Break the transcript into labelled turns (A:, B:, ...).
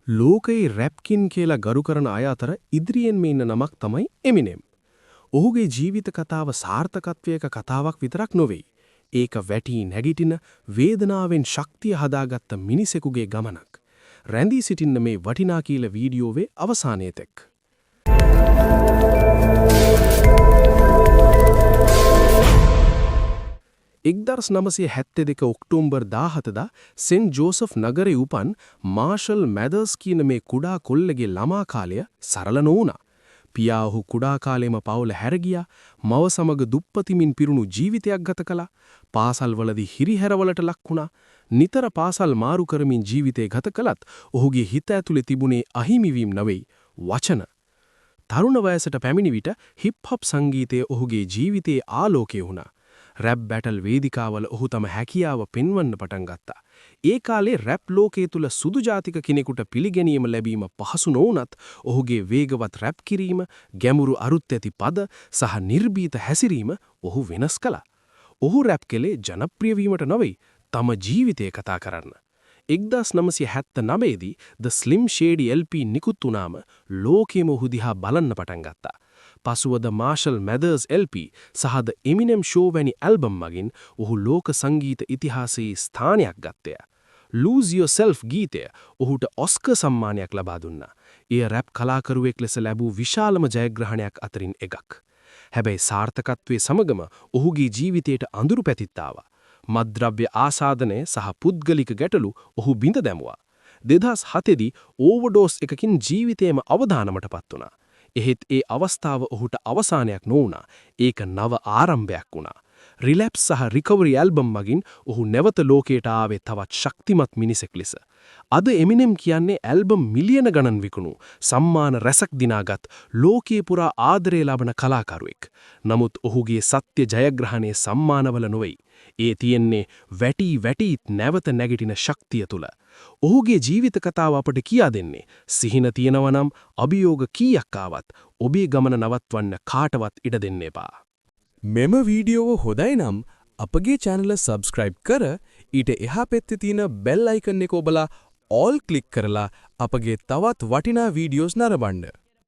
A: ලෝකයේ රැප්කින් කියලා ගරු කරන අය අතර ඉදිරියෙන්ම ඉන්න නමක් තමයි එමිනෙම්. ඔහුගේ ජීවිත කතාව සාර්ථකත්වයක කතාවක් විතරක් නොවේ. ඒක වැටි නැගිටින වේදනාවෙන් ශක්තිය හදාගත්ත මිනිසෙකුගේ ගමනක්. රැඳී සිටින්න මේ වටිනා කියලා වීඩියෝවේ අවසානයේ තෙක්. 1972 ඔක්තෝබර් 17 සෙන්ට් ජෝසප් නගරේ උපන් මාෂල් මැදර්ස් කියන මේ කුඩා කොල්ලගේ ළමා කාලය සරල නොවුණා. පියා ඔහු කුඩා කාලේම පවුල හැරගියා, මව සමග දුප්පතිමින් පිරුණු ජීවිතයක් ගත කළා. පාසල්වලදී හිරිහැරවලට ලක් වුණා. නිතර පාසල් මාරු කරමින් ජීවිතේ ගත කළත් ඔහුගේ හිත ඇතුලේ තිබුණේ අහිමිවීම නෙවෙයි, වචන. තරුණ වයසට පැමිණි විට හිප් හොප් සංගීතය ඔහුගේ ජීවිතයේ ආලෝකය වුණා. රැප් බැටල් වේදිකාවල ඔහු තම හැකියාව පෙන්වන්න පටන් ගත්තා. ඒ කාලේ රැප් ලෝකයේ තුල සුදු ජාතික කෙනෙකුට පිළිගැනීම ලැබීම පහසු නොවුනත් ඔහුගේ වේගවත් රැප් කිරීම, ගැඹුරු අරුත් ඇති පද සහ නිර්භීත හැසිරීම ඔහු වෙනස් කළා. ඔහු රැප් කළේ ජනප්‍රිය වීමට නෙවෙයි, තම ජීවිතය කතා කරන්න. 1979 දී The Slim Shady LP නිකුත් වුණාම ලෝකෙම ඔහු දිහා බලන්න පටන් ගත්තා. පසුව The Marshall Mathers LP සහ The Eminem Show වැනි ඇල්බම් මගින් ඔහු ලෝක සංගීත ඉතිහාසයේ ස්ථානයක් ගත්තේ. Lose Yourself ගීතය ඔහුට ඔස්කර් සම්මානයක් ලබා දුන්නා. එය රැප් කලාකරුවෙක් ලෙස ලැබූ විශාලම ජයග්‍රහණයක් අතරින් එකක්. හැබැයි සාර්ථකත්වයේ සමගම ඔහුගේ ජීවිතයට අඳුරු පැතිත් ආවා. මත්ද්‍රව්‍ය ආසාදනය සහ පුද්ගලික ගැටලු ඔහු බිඳ දැමුවා. 2007 දී ඕවර්ඩෝස් එකකින් ජීවිතේම අවදානමටපත් වුණා. එහෙත් ඒ අවස්ථාව ඔහුට අවසානයක් නොවුණා. ඒක නව ආරම්භයක් වුණා. රිලැප්ස් සහ රිකවරි ඇල්බම් මගින් ඔහු නැවත ලෝකයට ආවේ තවත් ශක්තිමත් මිනිසෙක් ලෙස. අද එමිනෙම් කියන්නේ ඇල්බම් මිලියන ගණන් විකුණු, සම්මාන රැසක් දිනාගත්, ලෝකයේ පුරා ආදරය ලබන කලාකරුවෙක්. නමුත් ඔහුගේ සත්‍ය ජයග්‍රහණයේ සම්මානවල නොවේ. ඒ තියෙන්නේ වැටි නැවත නැගිටින ශක්තිය තුල. ඔහුගේ ජීවිත කතාව අපට කියා දෙන්නේ සිහින තියෙනවා නම් අභියෝග කීයක් ආවත් ඔබේ ගමන නවත්වන්න කාටවත් ඉඩ දෙන්න එපා.
B: මෙම වීඩියෝව හොඳයි නම් අපගේ channel subscribe කර ඊට එහා පැත්තේ තියෙන bell icon එක ඔබලා all click කරලා අපගේ තවත් වටිනා වීඩියෝස් නරඹන්න.